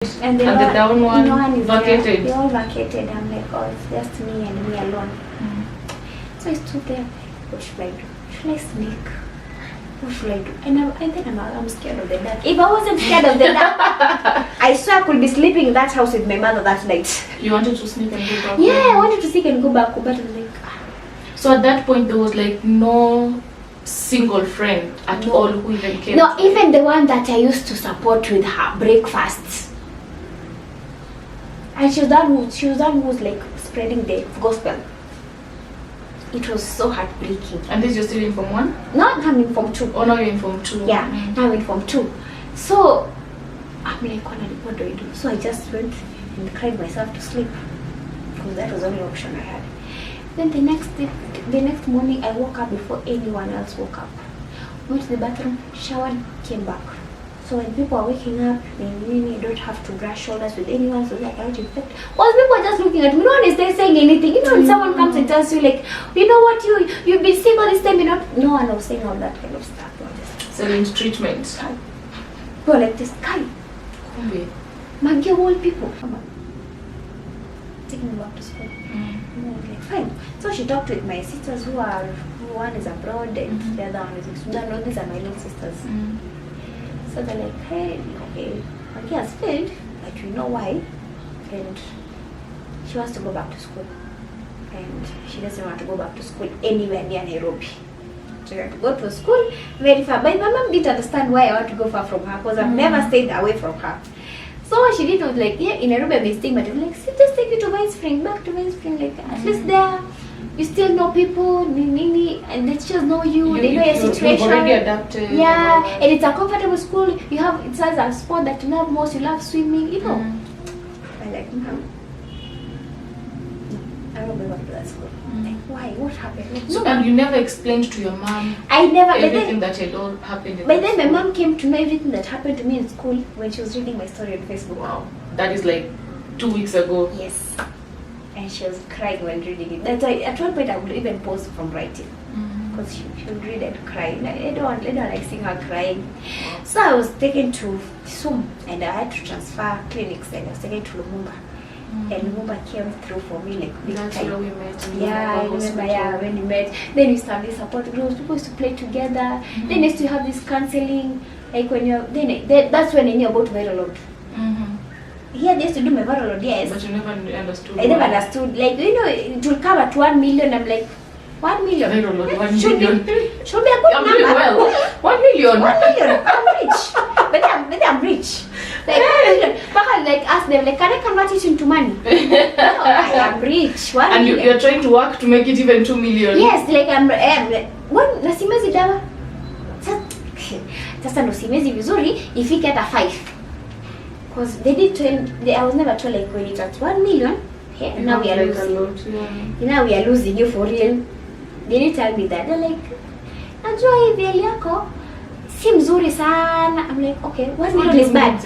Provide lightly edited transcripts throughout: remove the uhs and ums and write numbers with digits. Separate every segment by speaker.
Speaker 1: And the down one vacated.
Speaker 2: They all vacated. I'm like, oh, it's just me and me alone. So I stood there. What should I do? Should I sneak? What should I do? And then I'm scared of the dark. If I wasn't scared of the dark, I swear I could be sleeping in that house with my mother that night.
Speaker 1: You wanted to sneak and go back?
Speaker 2: Yeah, I wanted to sneak and go back, but I was like...
Speaker 1: So at that point, there was like no single friend at all who even came?
Speaker 2: No, even the one that I used to support with her breakfasts. And she was that who was like spreading the gospel. It was so heartbreaking.
Speaker 1: And this you're still in Form 1?
Speaker 2: No, now I'm in Form 2.
Speaker 1: Oh, now you're in Form 2.
Speaker 2: Yeah, now I'm in Form 2. So, I'm like, what do I do? So I just went and cried myself to sleep. Because that was the only option I had. Then the next morning, I woke up before anyone else woke up. Went to the bathroom, showered, came back. So when people are waking up, you don't have to brush shoulders with anyone, so like I don't infect. While people are just looking at me, no one is there saying anything. You know, when someone comes and tells you like, you know what, you've been sick all this time, no one was saying all that kind of stuff.
Speaker 1: Silent treatment.
Speaker 2: People like this guy. Maggy all people. Come on. Taking me back to school. Like, fine. So she talked with my sisters who one is abroad and the other one is in Sudan. No, these are my little sisters. So they're like, hey, okay, Maggy has failed, but we know why. And she wants to go back to school. And she doesn't want to go back to school anywhere near Nairobi. She wants to go to school very far. But my mom didn't understand why I want to go far from her, because I've never stayed away from her. So what she did was like, yeah, in Nairobi I'm staying, but it was like, just take you to Vine Spring, back to Vine Spring, like at least there. You still know people, and the teachers know you, they know your situation.
Speaker 1: You've already adapted.
Speaker 2: Yeah, and it's a comfortable school. It's a sport that you love most. You love swimming, you know. I'm like, no, I don't go back to that school. Like, why? What happened? Like,
Speaker 1: so, and you never explained to your mom everything that had all happened in
Speaker 2: But then my mom came to know everything that happened to me in school when she was reading my story on Facebook.
Speaker 1: Wow, that is like 2 weeks ago.
Speaker 2: Yes. And she was crying when reading it. That's why at one point I would even pause from writing, because she would read and cry. I don't like seeing her crying. So I was taken to Sum, and I had to transfer clinics, and I was taken to Lumumba. And Lumumba came through for me like big
Speaker 1: That's
Speaker 2: time.
Speaker 1: where we met.
Speaker 2: Yeah, I remember when we met. Then we used to have this support groups. People used to play together. Then used to have this counseling. Like when you're that's when I knew about viral load. Yeah, they used to do my viral load, yes.
Speaker 1: But you never understood.
Speaker 2: I never understood. Like, you know, it will come at 1 million. I'm like, 1 million?
Speaker 1: Viral load, 1 million.
Speaker 2: Should be a good
Speaker 1: I'm
Speaker 2: number.
Speaker 1: doing well. 1 million.
Speaker 2: 1 million. I'm rich. But I'm rich. Like, 1 million. But I like ask them, like, can I convert it into money? No, I am rich. 1
Speaker 1: and
Speaker 2: million.
Speaker 1: you're trying to work to make it even 2 million.
Speaker 2: Yes, like I'm like, what? Nasimezi dawa? Sasa ndo simezi vizuri ifike hata 5. Because they did I was never told like when it's at 1 million, okay, now we are losing. Now we are losing you for real. They didn't tell me that. They're like, najua hivi hali yako si mzuri sana. I'm like, okay, 1 million is bad.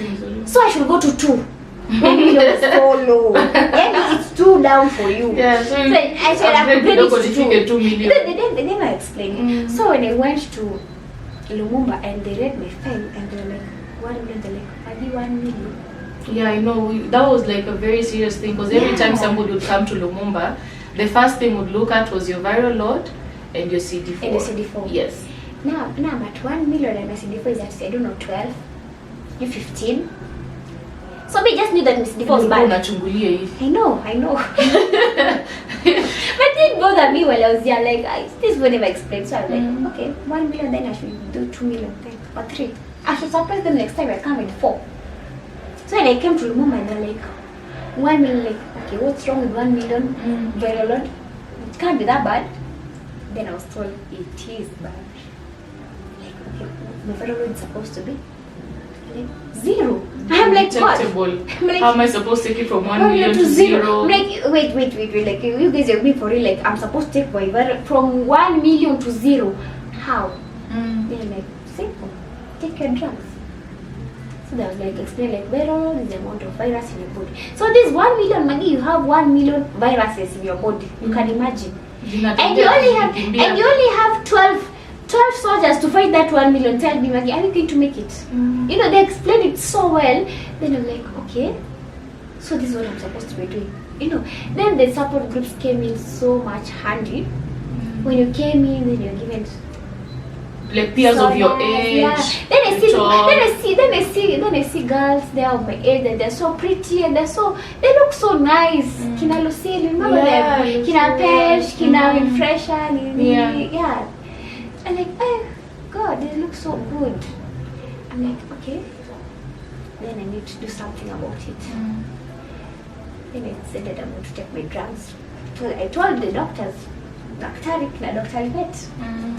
Speaker 2: So I should go to 2. 1 million is so low. Yeah, it's too down for you.
Speaker 1: Yeah, so
Speaker 2: I said I'm ready to
Speaker 1: 2 million.
Speaker 2: They never explained. So when I went to Lumumba and they read my file and they were like, 1 million, they're like, Maggy, 1 million.
Speaker 1: Yeah, I know. That was like a very serious thing, because every time somebody would come to Lumumba, the first thing would look at was your viral load and your CD4.
Speaker 2: And the CD4.
Speaker 1: Yes.
Speaker 2: Now I'm at 1 million and my CD4 is at, I don't know, 12, you 15. So we just knew that my CD4 was bad. I know. But it didn't bother me while I was there. Like, this would never explain. So I was like, okay, 1 million, then I should do 2 million, then, or 3. I should surprise them next time I come with 4. So when I came to Lumumba and they're like, 1 million, like, okay, what's wrong with 1 million viral load? It can't be that bad. Then I was told it is bad. Like, okay, the viral load is supposed to be like 0. I'm like, what?
Speaker 1: Like, how am I supposed to take it from 1 million to 0?
Speaker 2: I'm like, wait, like, you guys are me for real, like, I'm supposed to take my viral from 1 million to 0. How? They're like, simple, take your drugs. So they was like, explain like viral is the amount of virus in your body. So this 1 million, Maggy, you have 1 million viruses in your body. You can imagine. And you only have 12 12 soldiers to fight that 1 million. Tell me, Maggie, are you going to make it? You know, they explained it so well. Then I'm like, okay, so this is what I'm supposed to be doing. You know, then the support groups came in so much handy. When you came in, then you're given
Speaker 1: like peers of your age.
Speaker 2: Yeah. Then I see girls there of my age, and they're so pretty and they look so nice. Kina Lucille, remember them? Kina Pesh, Kina Fresher, yeah. I'm like, oh God, they look so good. I'm like, okay, then I need to do something about it. Then I said that I'm going to take my drugs. So I told the doctors, Dr. Vet,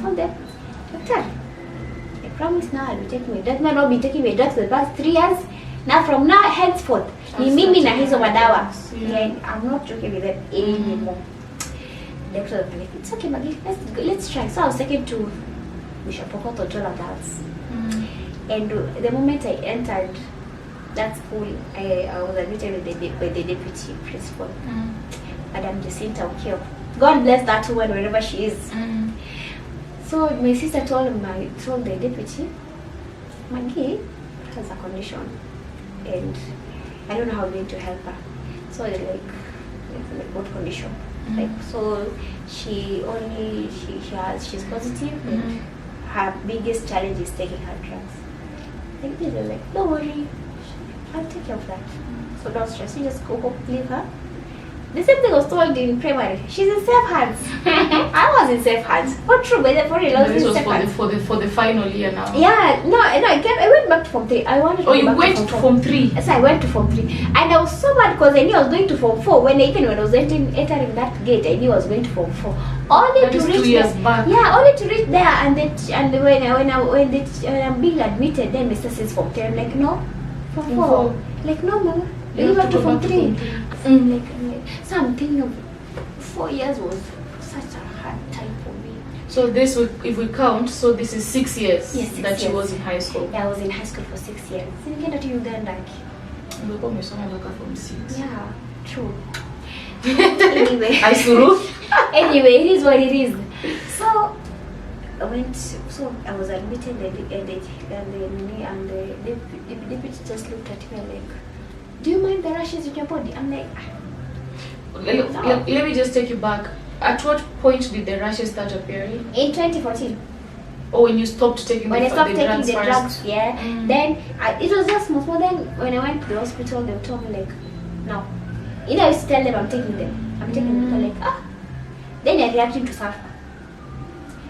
Speaker 2: told them, Doctor, I promise now I'll be taking my drugs. I'll not be taking my drugs for the past 3 years. Now from now henceforth, ni mimi na hizo madawa. Yeah, I'm not joking with them anymore. The doctor was like, it's okay, Maggie, let's try. So I was taken to Bishop Okoto Tola Girls. And the moment I entered that school, I was admitted by the deputy principal, Madam Jacinta Okio. God bless that woman wherever she is. So my sister told the deputy, Maggie has a condition and I don't know how I'm going to help her. So they're like what condition? Like, so she's positive and her biggest challenge is taking her drugs. Like they're like, don't worry, I'll take care of that. So don't stress, you just go home, leave her. The same thing was told in primary. She's in safe hands. I was in safe hands. But true, but for real, I was in safe hands.
Speaker 1: For the final year now.
Speaker 2: Yeah, no, I went back to Form 3. I wanted to
Speaker 1: you went to Form 3?
Speaker 2: Yes, I went to Form 3. And I was so mad because I knew I was going to Form 4. When I was entering that gate, I knew I was going to Form 4. Only
Speaker 1: that
Speaker 2: to
Speaker 1: is
Speaker 2: reach
Speaker 1: 2 years back.
Speaker 2: Yeah, only to reach there and when I'm being admitted, then Mr. says Form 3. I'm like, no, Form 4. Like, no, Mama. You went to Form 3. So I'm thinking of 4 years was such a hard time for me.
Speaker 1: So this would, if we count, so this is 6 years
Speaker 2: that
Speaker 1: she was in high school.
Speaker 2: Yeah, I was in high school for 6 years. Nilienda to Uganda.
Speaker 1: From 6.
Speaker 2: Yeah, true. Anyway.
Speaker 1: Anyway,
Speaker 2: it is what it is. So I was admitted and the deputy just looked at me like, do you mind the rashes in your body? I'm like,
Speaker 1: let me just take you back. At what point did the rashes start appearing?
Speaker 2: In 2014.
Speaker 1: Oh, when you stopped taking
Speaker 2: the drugs
Speaker 1: first.
Speaker 2: Yeah. Then it was just small. Then when I went to the hospital, they told me like, no. You know, I used to tell them I'm taking them. They're like, Then I reacted to sulfur.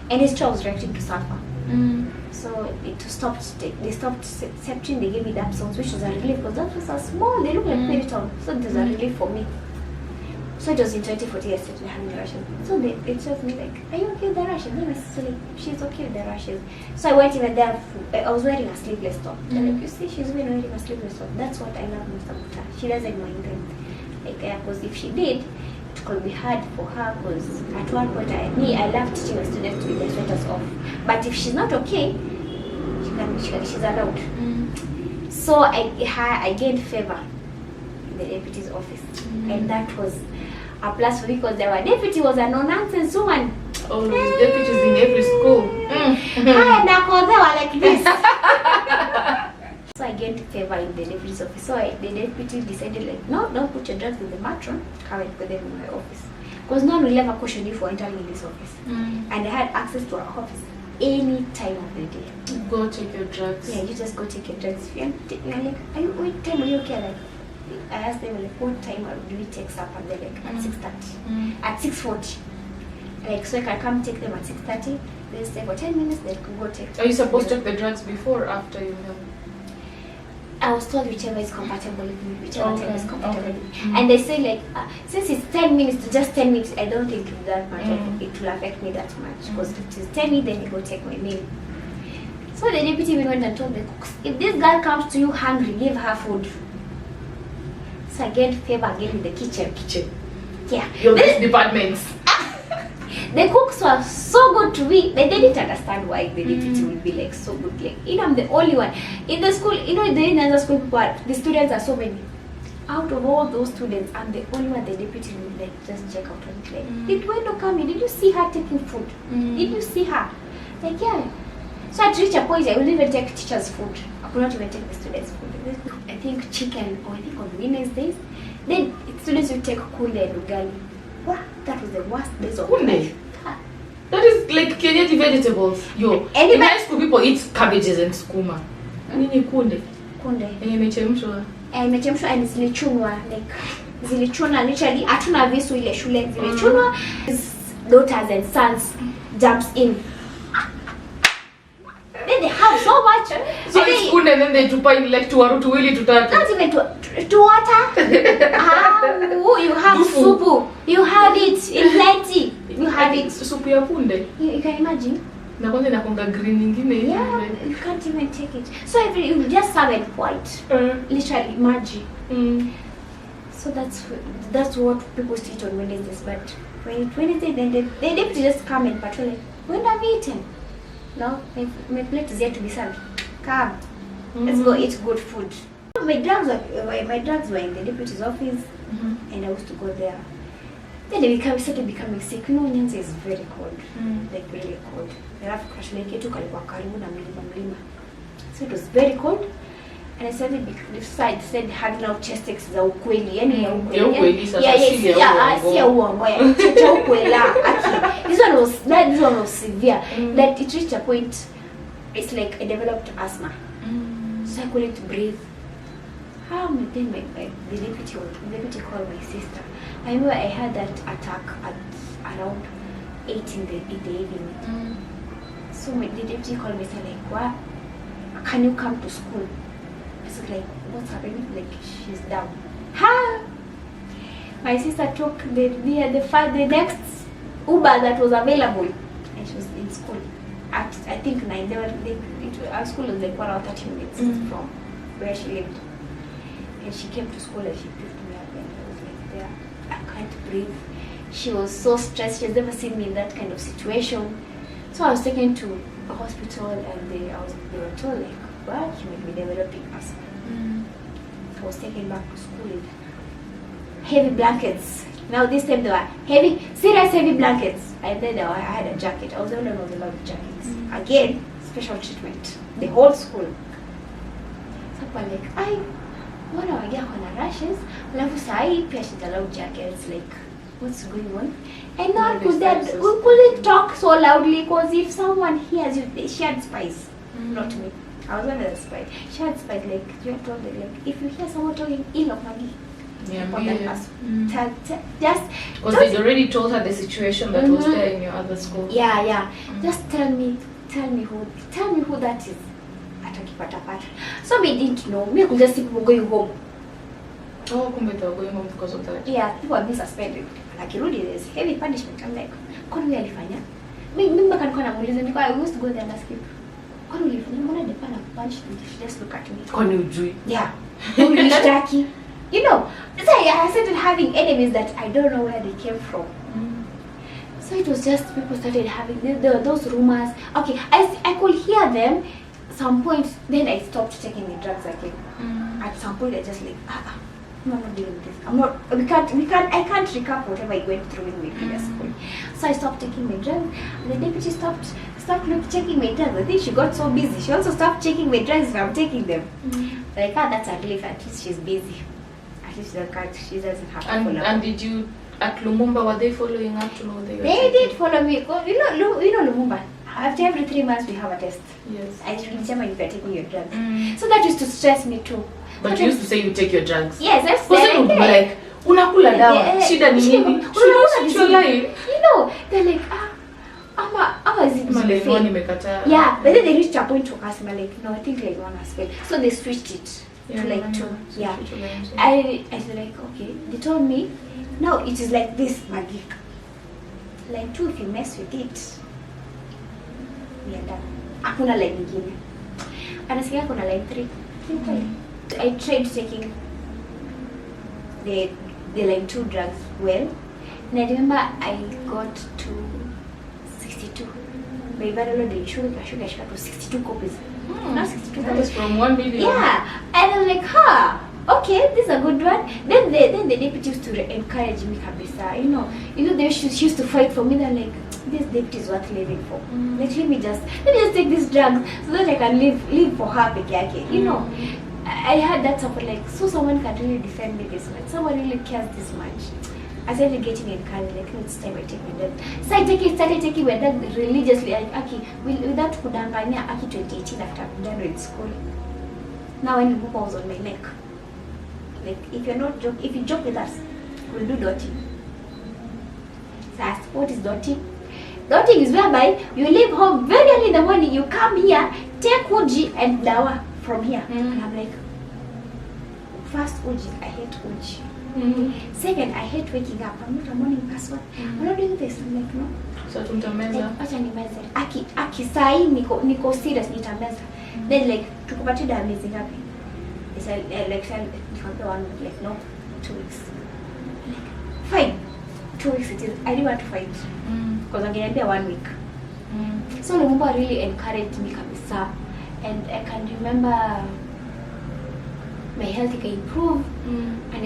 Speaker 2: And his child was reacting to sulfur. So they stopped accepting. They gave me the Absons, which was a relief because that was a small. They look like Piriton, so it was a relief for me. So it was in 2014 I started having the rashes. So it told me like, are you okay with the rashes? Then my sister like, she's okay with the rashes. So I went even there. I was wearing a sleeveless top. Like, you see, she's been wearing a sleeveless top. That's what I love most about her. She doesn't mind them. Like, because if she did, it could be hard for her. Because at one point, I love teaching my students with their sweaters off. But if she's not okay, she's allowed. So I gained favor in the deputy's office, and that was a plus for me because the deputy was a no-nonsense woman.
Speaker 1: Oh, there's deputies in every school.
Speaker 2: And they were like this. So I gained favor in the deputy's office. So the deputy decided like, no, don't put your drugs in the matron. Come and put them in my office. Because no one will ever question you for entering in this office. And I had access to our office any time of the day.
Speaker 1: Go take your drugs.
Speaker 2: Yeah, you just go take your drugs. You're like, what time are you okay? Like, I asked them like, what time do we take supper? And they're like, at 6:30, at 6:40. Like, so I can come take them at 6:30. They stay for 10 minutes. They can go take.
Speaker 1: Are you supposed to take the drugs before or after you have?
Speaker 2: I was told whichever is compatible with me, whichever time is compatible with me. And they say like, since it's 10 minutes to just 10 minutes, I don't think that much it will affect me that much. Because if it's 10 minutes, then I go take my meal. So the deputy even went and told the cooks, if this girl comes to you hungry, give her food. So I gained favor again in the kitchen. Yeah.
Speaker 1: Your departments.
Speaker 2: The cooks were so good to me. They didn't understand why the deputy would be like so good. Like, you know, I'm the only one in the school. You know, in other school, the students are so many. Out of all those students, I'm the only one the deputy would like just check out on it. Like, did Wendo come in? Did you see her taking food? Did you see her? Like, yeah. So at reach a point, I wouldn't even take teachers' food. I could not even take the students' food. I think chicken, or I think on Wednesdays, then students would take kunde and ugali. Wow, that was the worst days of life.
Speaker 1: That is like Kenyan vegetables. Yo, in high school people eat cabbages and skuma. Nini kunde?
Speaker 2: Kunde.
Speaker 1: Imechemshwa.
Speaker 2: Imechemshwa and zilichunwa. Like, zilichunwa literally. Hatuna visu ile shule. Zilichunwa. His daughters and sons jumps in. Then they have so much.
Speaker 1: So it's kunde and then they tupa in like tuwili tutatu.
Speaker 2: Not even to water. You have soup. You have it in plenty. You have it.
Speaker 1: Supu ya kunde.
Speaker 2: You can imagine.
Speaker 1: Na kwanza inakonga green nyingine.
Speaker 2: Yeah, you can't even take it. So you just serve it white. Literally Maggy. So that's what people eat on Wednesdays. But when it's Wednesday, then they just come and patrol like, when have you eaten? No, my plate is yet to be served. Come, let's go eat good food. My drugs were in the deputy's office, and I used to go there. Then they started becoming sick. You know, Nyanza is very cold, like really cold. The rough crash like it took karibu na mlima. So it was very cold, and I started having out chest X za ukweli, yani ya ukweli. Si ya uongo ya cha ukwela. This one was severe. That it reached a point. It's like I developed asthma, so I couldn't breathe. How then the deputy called my sister. I remember I had that attack at around 8 in the evening. So the deputy called me and said like, what? Can you come to school? I said like, what's happening? Like, she's down. My sister took the next Uber that was available, and she was in school at I think 9. Our school was like 1 hour 30 minutes from where she lived. And she came to school and she picked me up and I was like there. I can't breathe. She was so stressed. She has never seen me in that kind of situation. So I was taken to a hospital and they were told like, well, she might be developing asthma. I was taken back to school with heavy blankets. Now this time they were serious heavy blankets. And then I had a jacket. I was the only one who allowed jackets. Again, special treatment. The whole school. So I'm like, mbona wagia kuna rashes, alafu saa hii pia she's allowed jackets, like what's going on? And not we couldn't talk so loudly because if someone hears you, she had spies, not me. I was one of the spies. She had spies, like you told them, like if you hear someone talking ill of Maggy, just
Speaker 1: because they'd already told her the situation that was there in your other school.
Speaker 2: Yeah. Just tell me who that is. So we didn't know. We could just see people going home.
Speaker 1: Oh, kumbe they were going home because of that.
Speaker 2: Yeah, people have been suspended. Like Kirudi, there's heavy punishment. I'm like, kwani wewe alifanya? Mimi mpaka nilikuwa namuuliza, I used to go there and ask him, kwani ulifanya? Mbona depana punch? She just look at me.
Speaker 1: Kwani ujui?
Speaker 2: Yeah. Ulitaki. You know, so I started having enemies that I don't know where they came from. So it was just people started having those rumors. Okay, I could hear them. Some point, then I stopped taking the drugs again. At some point, I just like, I'm not doing this. I can't recap whatever I went through in my previous school. So I stopped taking my drugs. And the deputy stopped checking my drugs. I think she got so busy. She also stopped checking my drugs if I'm taking them. Like, that's a relief. At least she's busy. At least she doesn't have to follow.
Speaker 1: And did you, at Lumumba, were they following up to know they were
Speaker 2: They did follow me. You know Lumumba. After every 3 months, we have a test.
Speaker 1: Yes.
Speaker 2: I determine if you're taking your drugs. So that used to stress me too.
Speaker 1: But you used to say you take your drugs.
Speaker 2: Yes, that's
Speaker 1: like, unakula dawa. Shida ni nini?
Speaker 2: You know, they're like, is it yeah, but then they reached a point to ask me like, no, I think like 1 has failed. So they switched it to like 2. Yeah. I said like, okay. They told me, no, it is like this, Maggy. Line 2, if you mess with it, we are done. Hakuna line nyingine. Anasikia kuna line 3. I tried taking the line 2 drugs well. And I remember I got to 62. My viral load in sugar to 62 copies. Not 62
Speaker 1: that was from 1 million.
Speaker 2: Yeah. And I was like, okay, this is a good one. Then the deputy used to encourage me kabisa. You know, she used to fight for me. They're like, this date is worth living for. Like let me just take this drugs so that I can live for her peke yake. You know, I had that support, like, so someone can really defend me this much, someone really cares this much. I started getting encouraged, like, no, it's time I take my dad. So I started taking my dad religiously, like, Aki, without kudanganya, Aki 2018 after I'm done with school. Now when Bupa was on my neck, like, if you joke with us, we'll do dotting. So I asked, what is dotting? Dotting is whereby you leave home very early in the morning, you come here, take uji and dawa from here. And I'm like, first uji, I hate uji. Second, I hate waking up. I'm not a morning person. I'm not doing this. I'm like, no.
Speaker 1: So tutameza.
Speaker 2: Acha nimeze. Aki sai niko serious nitameza. Then like tukupatia dawa miezi ngapi? It's like nikamwambia one week, like no, 2 weeks. Like fine. 2 weeks it is. I didn't want to fight. Because angeniambia 1 week. So Lumumba really encouraged me kabisa. And I can remember my health can improve, and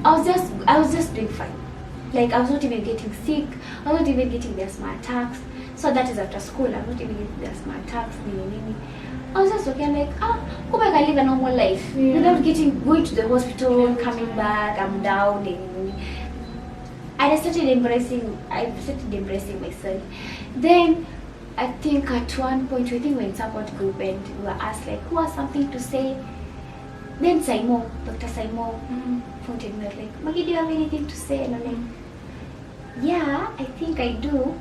Speaker 2: I was just doing fine. Like I was not even getting sick, I was not even getting the asthma attacks. So that is after school, I was not even getting the asthma attacks, I was just okay, I'm like, hope I can live a normal life without going to the hospital, coming back, I'm down. And I started embracing myself. Then I think at one point, we think we're in support group and we were asked like, who has something to say? Then Dr. Saimo phoned me like, Maggy, do you have anything to say? And I'm like, yeah, I think I do.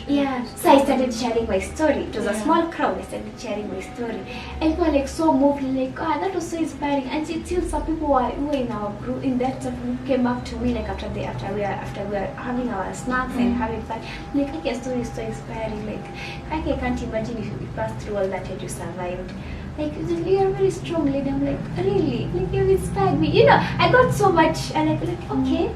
Speaker 2: Yeah. So I started sharing my story. It was a small crowd. I started sharing my story. And people were like so moved, like, that was so inspiring. And still some people who were in our group, in that group, came up to me like after we were having our snacks and having fun. Like, your story is so inspiring. Like, I can't imagine if you passed through all that and you survived. Like, you are a very strong lady. I'm like, really? Like, you inspired me. You know, I got so much. And like okay,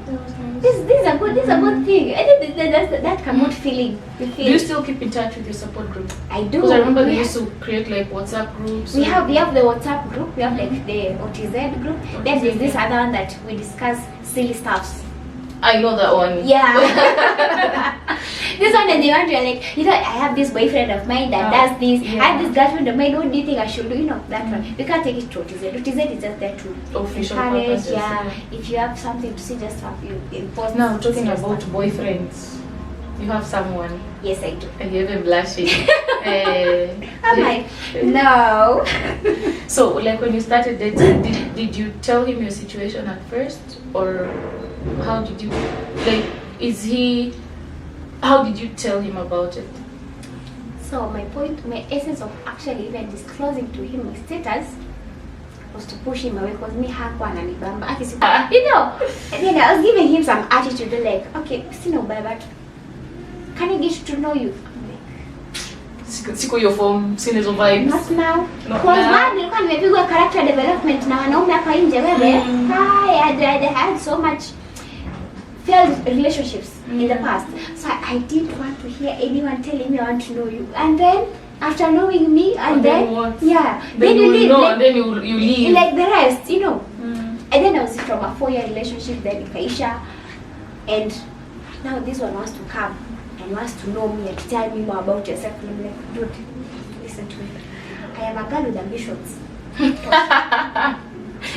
Speaker 2: this is a good thing. I think that good feeling.
Speaker 1: Do you still keep in touch with your support group?
Speaker 2: I do.
Speaker 1: Because I remember they used to create like WhatsApp groups.
Speaker 2: We have the WhatsApp group. We have like the OTZ group. Then there's this other one that we discuss silly stuffs.
Speaker 1: I know that one.
Speaker 2: Yeah. This one, and they want to like, you know, I have this boyfriend of mine that does this. I have this girlfriend of mine. What do you think I should do? You know, that one. We can't take it to OTZ. OTZ is just there to
Speaker 1: official
Speaker 2: encourage.
Speaker 1: purposes.
Speaker 2: Yeah. If you have something to say, just have you impose.
Speaker 1: Now talking about boyfriends, you have someone.
Speaker 2: Yes, I do.
Speaker 1: And you're even blushing.
Speaker 2: I'm like, no.
Speaker 1: So, like when you started dating, did you tell him your situation at first, or how did you, like, how did you tell him about it?
Speaker 2: So my essence of actually even disclosing to him my status was to push him away, because me hakuwa ananibamba. You know, and then I was giving him some attitude like, okay, sina ubaya, but can I get to know you?
Speaker 1: Siko your form, sina hizo vibes.
Speaker 2: Not now. Because man, nilikuwa nimepigwa character development na wanaume hapa nje wewe. I had so much failed relationships in the past. So I didn't want to hear anyone telling me I want to know you. And then after knowing me, and then
Speaker 1: what?
Speaker 2: Yeah,
Speaker 1: then you
Speaker 2: leave,
Speaker 1: know,
Speaker 2: like,
Speaker 1: and then you leave.
Speaker 2: Like the rest, you know. And then I was from a 4-year relationship, then Kaisha, and now this one wants to come and wants to know me and tell me more about yourself. And I'm like, dude, listen to me. I am a girl with ambitions.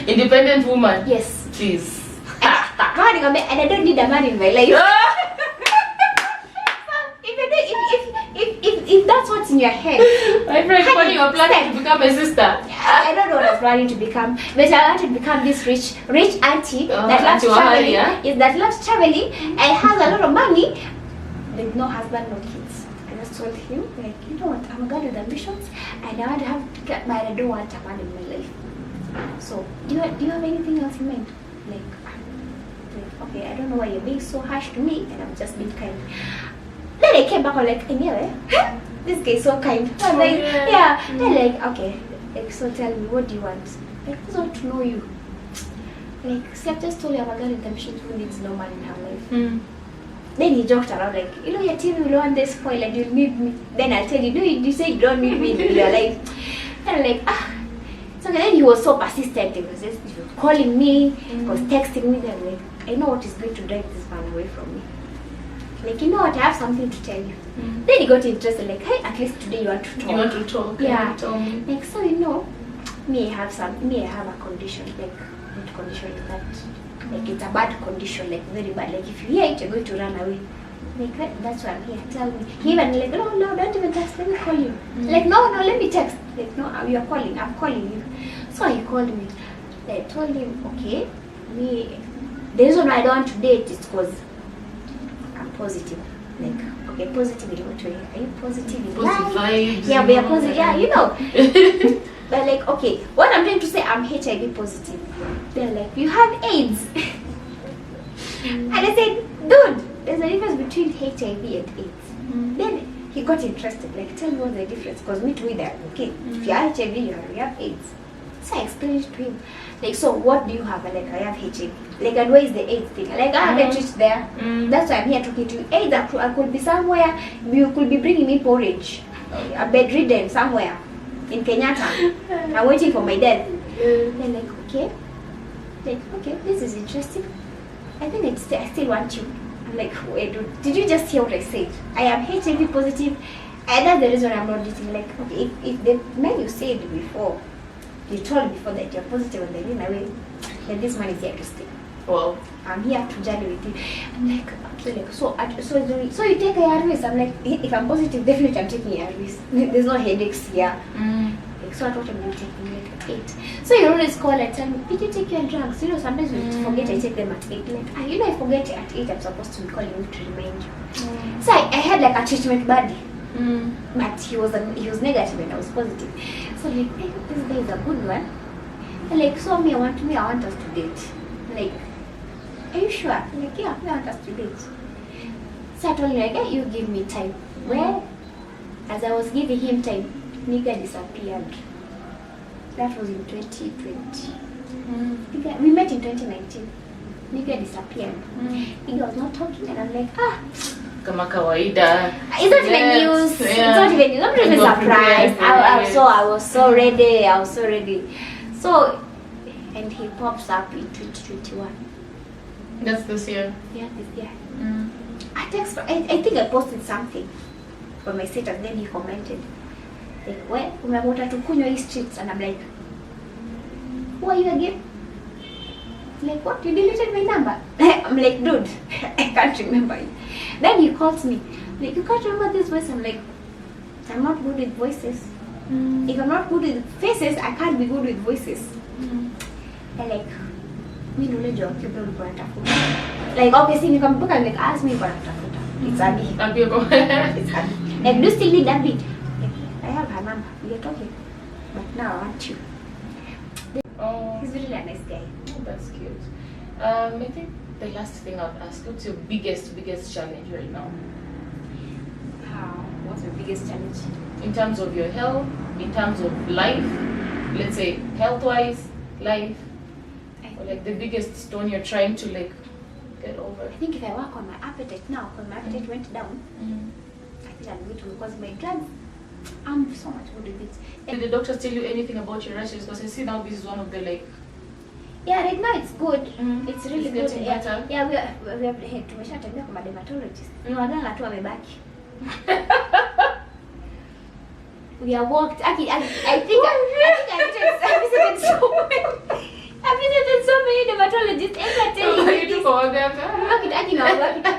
Speaker 1: Independent woman.
Speaker 2: Yes.
Speaker 1: Please.
Speaker 2: And I don't need a man in my life. If that's what's in your head,
Speaker 1: my friend, when you are planning to become a sister,
Speaker 2: I don't know what I was planning to become, but I wanted to become this rich auntie that loves traveling, that loves traveling and has a lot of money, with no husband, no kids. I just told him, like, you know what, I'm a girl with ambitions, and I want to have to get married. I don't want a man in my life. So, do you have anything else in mind? Like, okay, I don't know why you're being so harsh to me, and I'm just being kind. Then I came back, I'm like, anyway, this guy is so kind. I'm like, yeah. Then like, okay, like, so tell me, what do you want? Like, I just want to know you. Like, see, I've just told you I'm a girl with ambitions who needs no man in her life. Then he joked around like, you know, your team will want this spoil and you'll need me. Then I'll tell you, no, you say you don't need me in your life. And I'm like, So then he was so persistent. He was just calling me, he was texting me. Then I'm like, I know what is going to drive this man away from me. Like, you know what, I have something to tell you. Then he got interested, like, hey, at least today you want to talk.
Speaker 1: You want to talk?
Speaker 2: Yeah.
Speaker 1: Tell me.
Speaker 2: Like, so you know, me I have a condition, like, what condition is that? Like, it's a bad condition, like, very bad. Like, if you hear it, you're going to run away. Like, that's why I'm here, tell me. He even like, no, don't even text, let me call you. Like, no, let me text. Like, no, you're calling, I'm calling you. So he called me. I told him, okay, the reason why I don't want to date is because I'm positive. Like, okay, positive in what way? Are you positive in
Speaker 1: Positive
Speaker 2: life?
Speaker 1: vibes.
Speaker 2: Yeah, we are positive. Yeah, you know. But like, okay, what I'm trying to say, I'm HIV positive. They're like, you have AIDS. And I said, dude, there's a difference between HIV and AIDS. Then he got interested. Like, tell me what's the difference? Because me too, they're okay. If you have HIV, you have AIDS. So I explained to him. Like, so what do you have? Like, I have HIV. Like, and where is the AIDS thing? Like, I haven't reached there. That's why I'm here talking to you. AIDS, I could be somewhere. You could be bringing me porridge. I'm bedridden somewhere in Kenyatta. I'm waiting for my death. They're like, okay. Like, okay, this is interesting. I think I still want you. I'm like, wait, dude, did you just hear what I said? I am HIV positive. And that's the reason I'm not dating. Like, okay, if the man you said before, you told before that you're positive and then in a way, then this man is here to stay.
Speaker 1: Well,
Speaker 2: I'm here to journey with you. I'm like, okay, like, so you take ARVs. I'm like, if I'm positive, definitely I'm taking ARVs. There's no headaches here. Like, so I thought I'm taking like at 8. So you always call and tell me, did you take your drugs? You know, sometimes we forget I take them at 8. Like, you know, I forget at 8. I'm supposed to be calling you to remind you. So I had like a treatment buddy. But he was negative and I was positive. So like, hey, this guy is a good one. And like, so I want us to date. Like, are you sure? Like, yeah, I want us to date. So I told him, like, hey, you give me time. Well, as I was giving him time, nigga disappeared. That was in 2020. We met in 2019. Nigga disappeared. Nigga was not talking and I'm like,
Speaker 1: kama kawaida.
Speaker 2: It's not even news. It's not even news. I'm not even surprised. I was so ready. So, and he pops up in 2021.
Speaker 1: That's this year.
Speaker 2: Yeah, this year. I think I posted something on my status. Then he commented, like, well, umekuta tukunywa hii streets, and I'm like, who are you again? Like, what? You deleted my number? I'm like, dude, I can't remember it. Then he calls me, like, you can't remember this voice? I'm like, I'm not good with voices. If I'm not good with faces, I can't be good with voices. And like, me knowledge of people who are tafuta. Like, obviously, you come book and like, ask me what tafuta. It's Abby. It's Abby. Like, do you still need that bit? Like, I have her number. We are talking. But now I want you.
Speaker 1: Oh,
Speaker 2: He's really a nice guy.
Speaker 1: Oh, that's cute. I think the last thing I would ask, what's your biggest challenge right now?
Speaker 2: What's your biggest challenge?
Speaker 1: In terms of your health, in terms of life, let's say health-wise, life, or like the biggest stone you're trying to like get over?
Speaker 2: I think if I work on my appetite now, because my appetite went down, I think I'm good because my drugs, I'm so much good with it.
Speaker 1: Did the doctors tell you anything about your rashes? Because I see now this is one of the like...
Speaker 2: Yeah, right now it's good. It's really
Speaker 1: It's
Speaker 2: good.
Speaker 1: getting better.
Speaker 2: Yeah, we have tumeshatembea kwa dermatologist. Ni waganga tu wamebaki. We are walked. I think I visited so many dermatologists. Ever telling
Speaker 1: You for waganga?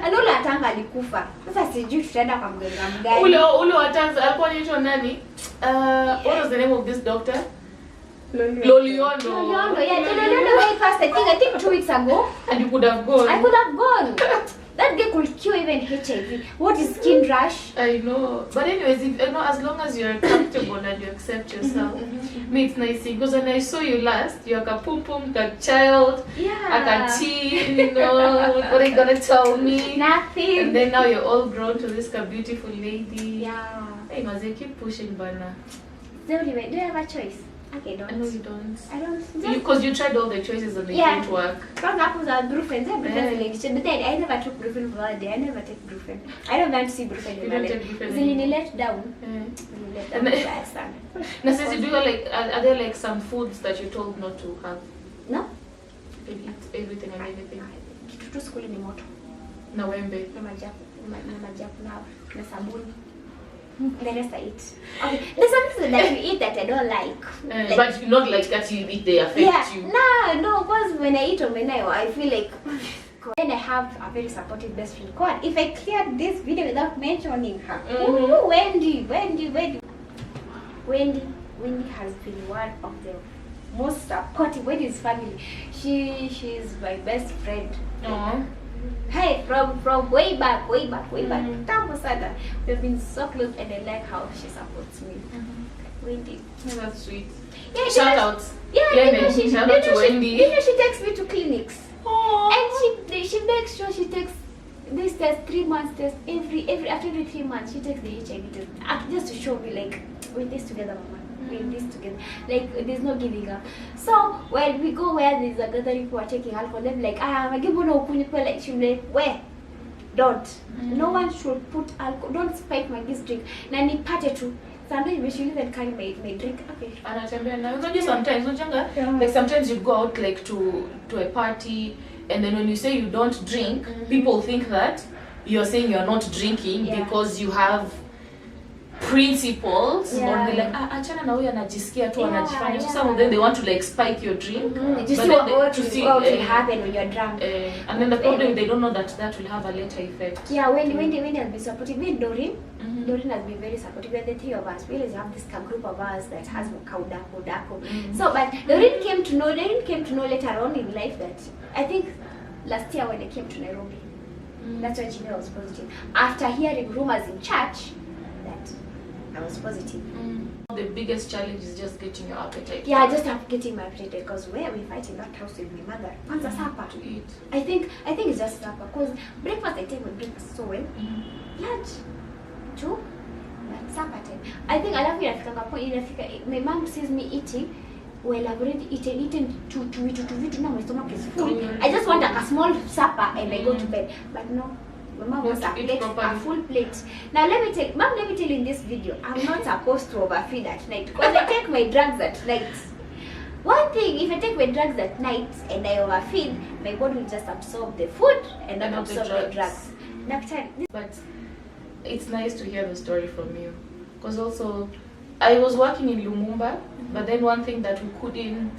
Speaker 2: and ule atanga alikufa. Sasa sijui tutaenda kwa mganga mgani.
Speaker 1: Ule watanza alikuwa anaitwa nani? What was the name of this doctor? Loliondo.
Speaker 2: Yeah, Loliondo very fast. I think 2 weeks ago.
Speaker 1: And you could have gone.
Speaker 2: I could have gone. That guy could cure even HIV. What is skin rash?
Speaker 1: I know. But anyways, if, as long as you're comfortable and you accept yourself, me it's nice because when I saw you last, you're a pum pum, a child,
Speaker 2: Yeah.
Speaker 1: a teen, what are you gonna tell me?
Speaker 2: Nothing.
Speaker 1: And then now you're all grown to this beautiful lady.
Speaker 2: Yeah.
Speaker 1: Hey, Maze, keep pushing, Bana.
Speaker 2: Do you have a choice? Okay, don't.
Speaker 1: I know you don't.
Speaker 2: I don't.
Speaker 1: Because you tried all the choices and they didn't work.
Speaker 2: Because apples are Brufen. But then I never took Brufen for a day. I never take Brufen. I don't want to see Brufen in
Speaker 1: You
Speaker 2: my
Speaker 1: don't
Speaker 2: life.
Speaker 1: take Brufen
Speaker 2: Because
Speaker 1: anymore.
Speaker 2: you let down. You let down. I stand.
Speaker 1: Now, since you do like, are there like some foods that you're told not to have?
Speaker 2: No?
Speaker 1: You can eat everything and everything.
Speaker 2: Kitu tu skuli ni moto.
Speaker 1: Na wembe.
Speaker 2: Na majabu na sabuni. The rest I eat. Okay, there's something that you eat that I don't like.
Speaker 1: But not like that you eat, they affect you.
Speaker 2: No, because when I eat omena, I feel like then I have a very supportive best friend. God, if I cleared this video without mentioning her, ooh, Wendy has been one of the most supportive. Wendy's family. She's my best friend. Hey, from way back. Tamu sana. We've been so close, and I like how she supports me. Wendy.
Speaker 1: Oh, that's sweet.
Speaker 2: Yeah,
Speaker 1: shout out.
Speaker 2: Yeah,
Speaker 1: shout out to Wendy.
Speaker 2: She takes me to clinics. And she makes sure she takes this test, 3 months test, after every 3 months she takes the HIV test, just to show me like we're in this together, mama. We're in this together. Like there's no giving up. So when we go where there's a gathering people are taking alcohol, they're like, like she'll be like, where? Don't. No one should put alcohol. Don't spike my drink. Na nipate tu. Sometimes she'll even carry my drink. Okay.
Speaker 1: Like sometimes you go out like to a party, and then when you say you don't drink, people think that you're saying you're not drinking because you have principles, or they're like achana na huyu anajisikia tu anajifanya. So some of them they want to like spike your drink,
Speaker 2: just what will happen when you're drunk.
Speaker 1: And then the problem they don't know that will have a later effect.
Speaker 2: Yeah, when has been supportive, when Doreen has been very supportive. We're the three of us. We always have this group of us that has Dako. So, but Doreen came to know later on in life that I think last year when I came to Nairobi, that's when she knew I was positive. After hearing rumors in church that I was positive.
Speaker 1: The biggest challenge is just getting your appetite.
Speaker 2: Yeah, just getting my appetite, because where we fight in that house with my mother, what's a supper
Speaker 1: to eat?
Speaker 2: I think it's just supper, because breakfast I take my breakfast so well. Lunch too, but supper time. I think my mom sees me eating. Well, I've already eaten two now my stomach is full. I just want a small supper and I go to bed. But no, my mom wants a full plate. Now let me tell you in this video, I'm not supposed to overfeed at night, because I take my drugs at night. One thing, if I take my drugs at night and I overfeed, my body will just absorb the food and not absorb my drugs.
Speaker 1: But it's nice to hear the story from you, because also I was working in Lumumba, but then one thing that we couldn't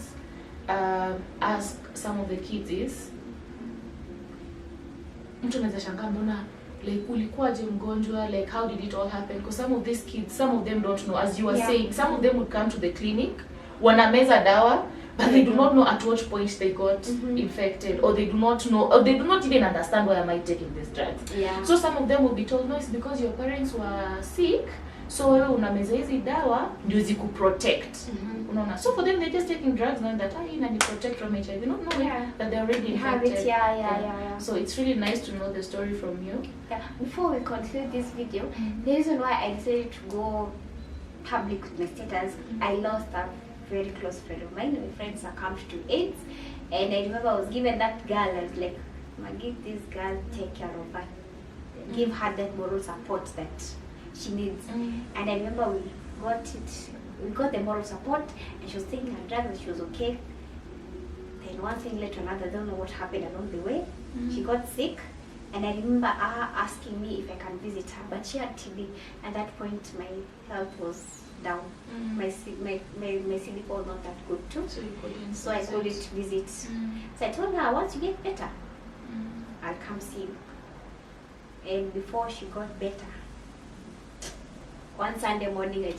Speaker 1: ask some of the kids is, mtu anaweza shangaa mbona like ulikuwaje mgonjwa, like how did it all happen, because some of these kids, some of them don't know, as you were saying, some of them would come to the clinic wanameza dawa, but they do not know at what point they got infected, or they do not know, or they do not even understand why am I taking this drug. So some of them will be told, no, it's because your parents were sick, so wewe unameza hizi dawa ndio zikuprotect. Unaona, so for them they're just taking drugs knowing that inani protect from HIV, not knowing that they're already infected. So it's really nice to know the story from you.
Speaker 2: Before we conclude this video, the reason why I decided to go public with my status, I lost a very close friend of mine. My friend succumbed to AIDS, and I remember I was given that girl. I was like, give this girl, take care of her, give her that moral support that she needs. And I remember we got the moral support, and she was taking her drugs and she was okay. Then one thing led to another. I don't know what happened along the way. She got sick, and I remember her asking me if I can visit her, but she had TB. At that point my health was down. My sleep was not that good too, so I couldn't visit. So I told her, once you get better, I'll come see you. And before she got better, one Sunday morning, I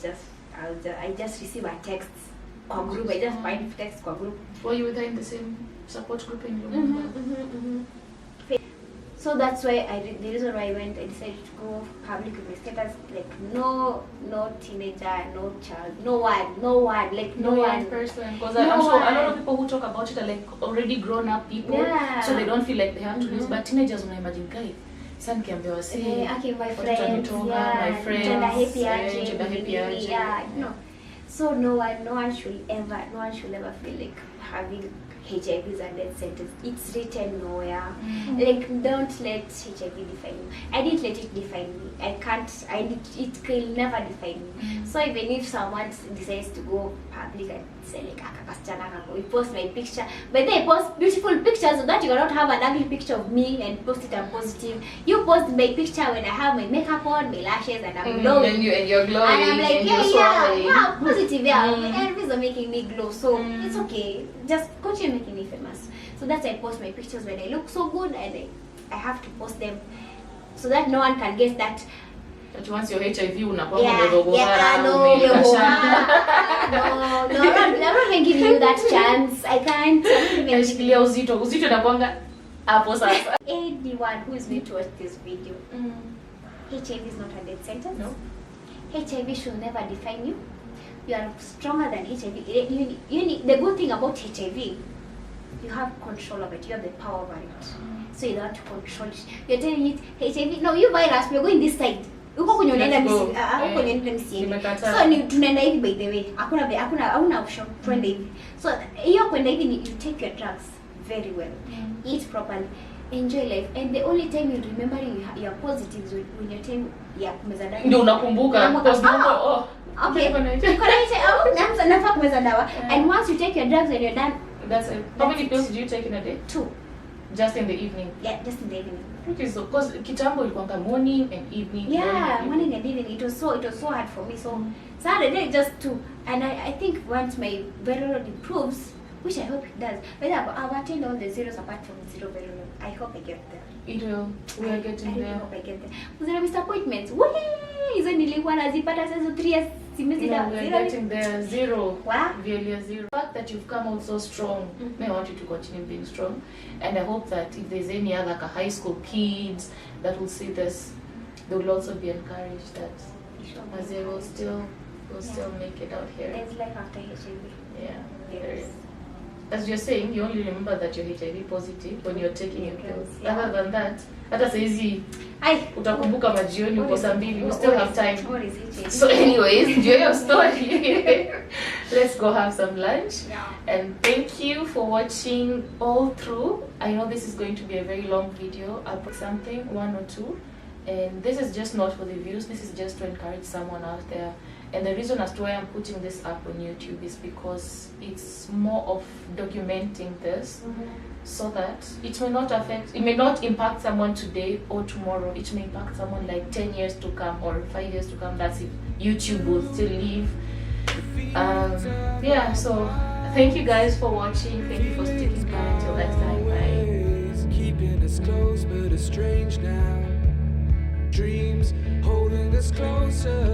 Speaker 2: just received a text kwa group. I just find text kwa group.
Speaker 1: Were you with her in the same support group in Lumumba?
Speaker 2: So that's why the reason why I decided to go public with my status, like no teenager, no child, no one, like no one
Speaker 1: person. Because I'm sure a lot of people who talk about it are like already grown up people, so they don't feel like they have to lose. But teenagers, when I imagine, guys, some can be say,
Speaker 2: my friends, no. So no one should ever feel like having HIV is a death sentence. It's written nowhere. Like, don't let HIV define you. I didn't let it define me. It will never define me. So even if someone decides to go public and say like, we post my picture, but they post beautiful pictures so that you cannot have an ugly picture of me and post it I'm positive. You post my picture when I have my makeup on, my lashes, and I'm glowing.
Speaker 1: And you're glowing.
Speaker 2: And I'm like,
Speaker 1: and
Speaker 2: yeah, positive, Enemies are making me glow, so it's okay. Just continue making me famous. So that's why I post my pictures when I look so good, and I have to post them so that no one can guess that.
Speaker 1: But once you're HIV,
Speaker 2: no, I'm not even giving you that chance. I can't.
Speaker 1: Shikilia uzito nakwanga hapo sasa.
Speaker 2: Anyone who is going to watch this video, HIV is not a death sentence.
Speaker 1: No.
Speaker 2: HIV should never define you. You are stronger than HIV. You need, the good thing about HIV, you have control of it. You have the power over it. So you don't have to control it. You're telling it, HIV, no, you virus, we're going this side. Uko kwenye unaenda msiende. So ni tunaenda hivi by the way. Hakuna option twende hivi. So hiyo kwenda hivi ni you take your drugs very well. Eat properly. Enjoy life. And the only time you remember you are positive is when your time ya kumeza dawa.
Speaker 1: Ndio unakumbuka.
Speaker 2: Okay. Nafaa kumeza dawa. And once you take your drugs and you're done.
Speaker 1: That's it. How many pills do you take in a day?
Speaker 2: 2.
Speaker 1: Just in the evening?
Speaker 2: Yeah, just in the evening.
Speaker 1: Okay, so because kitambo ilikuwa morning and evening.
Speaker 2: Yeah, morning and evening. It was so hard for me. So Saturday just 2. And I think once my viral load improves, which I hope it does, but I've attained all the zeros apart from 0 viral load. I hope I get there.
Speaker 1: It will. We are getting there.
Speaker 2: I hope I get there. Was there disappointments? Hizo nilikuwa nazipata sasa 3 years.
Speaker 1: No, we are getting there. 0.
Speaker 2: What?
Speaker 1: Really 0. The fact that you've come out so strong, I want you to continue being strong. And I hope that if there's any other high school kids that will see this, they will also be encouraged that as they will still make it out here.
Speaker 2: There's life after HIV.
Speaker 1: Yeah.
Speaker 2: Yes.
Speaker 1: As you're saying, you only remember that you're HIV positive when you're taking your pills.
Speaker 2: Yeah.
Speaker 1: Other than that, hata saizi utakumbuka majioni uko saa 2, we still have time. So anyways, enjoy your story. Let's go have some lunch.
Speaker 2: Yeah.
Speaker 1: And thank you for watching all through. I know this is going to be a very long video. I'll put something, 1 or 2. And this is just not for the views. This is just to encourage someone out there. And the reason as to why I'm putting this up on YouTube is because it's more of documenting this so that it may not impact someone today or tomorrow. It may impact someone like 10 years to come or 5 years to come. That's if YouTube will still live. Yeah, so thank you guys for watching. Thank you for sticking by. Until next time, bye.
Speaker 3: Keeping us close, but it's strange now. Dreams holding us closer.